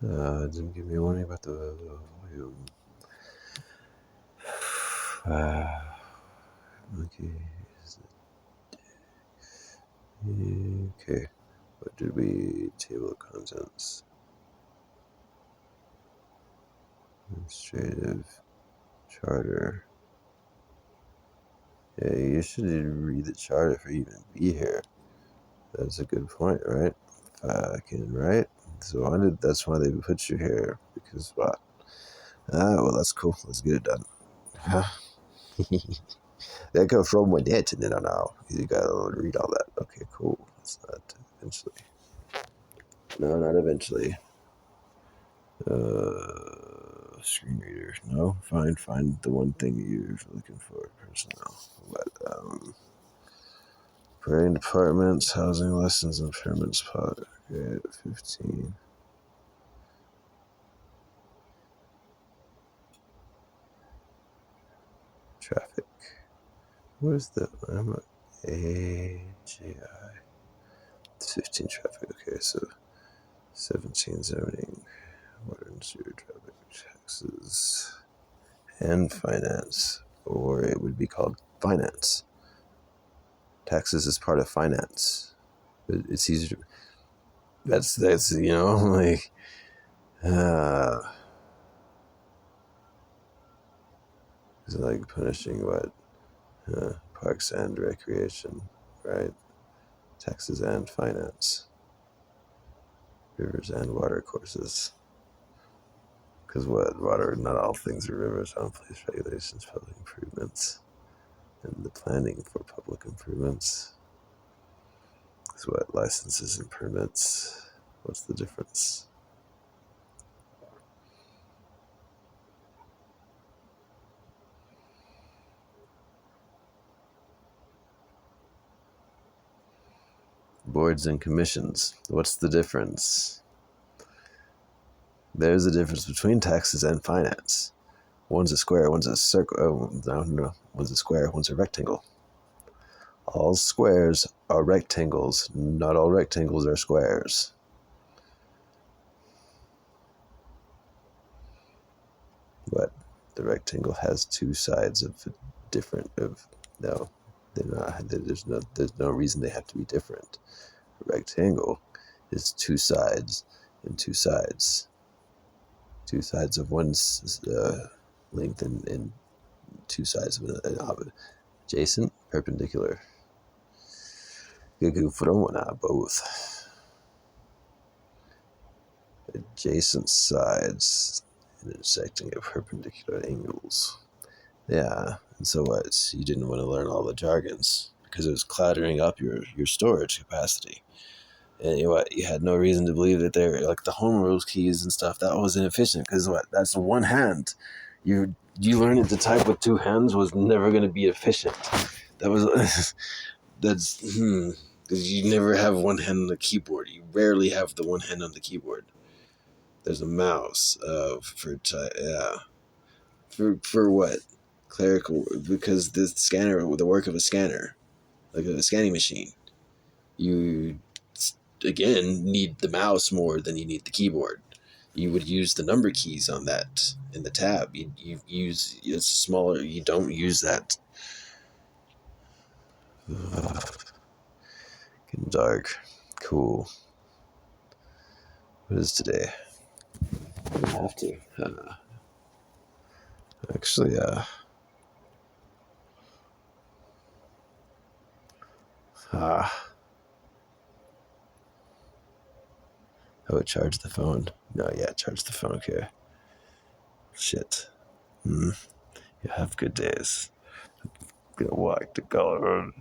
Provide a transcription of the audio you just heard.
Didn't give me a warning about the volume. Okay. Okay. What did we? Table of contents. Administrative. Charter. Yeah, you should read the charter for even be here. That's a good point, right? Fucking right. So that's why they put you here. Because what? Well, that's cool. Let's get it done. Huh? That go from when it and then now. You gotta read all that. Okay, cool. It's not eventually. No, not eventually. Screen reader. No, find the one thing you're looking for. Personnel. But Praying departments, housing lessons, and permits part. Okay, 15. Traffic. Where's the AGI? It's 15 traffic. Okay, so 17 zoning, water and sewer traffic, taxes, and finance, or it would be called finance. Taxes is part of finance, but it's easier to. That's like it's like punishing what parks and recreation, right? Taxes and finance, rivers and water courses. Because water, not all things are rivers. On place regulations, public improvements, and the planning for public improvements. Because what licenses and permits? What's the difference? Boards and commissions. What's the difference? There's a difference between taxes and finance. One's a square, one's a circle. Oh, no. One's a square, one's a rectangle. All squares are rectangles. Not all rectangles are squares. But the rectangle has two sides of different. No, they're not. There's no reason they have to be different. A rectangle is two sides and two sides. Two sides of one length and two sides of an adjacent, perpendicular. Both. Adjacent sides intersecting at perpendicular angles. Yeah, and so what? You didn't want to learn all the jargons because it was cluttering up your storage capacity. And you had no reason to believe that they're like the home rules keys and stuff. That was inefficient because that's one hand. You learning to type with two hands was never going to be efficient. That was that's because you never have one hand on the keyboard. You rarely have the one hand on the keyboard. There's a mouse for what? Clerical, because the scanner, the work of a scanner, like a scanning machine, you again need the mouse more than you need the keyboard. You would use the number keys on that in the tab. You use it's smaller. You don't use that. Getting dark. Cool. What is today? I have to. Actually, I would charge the phone. No, yeah, charge the phone. Okay. Shit. You have good days. I'm gonna walk to color.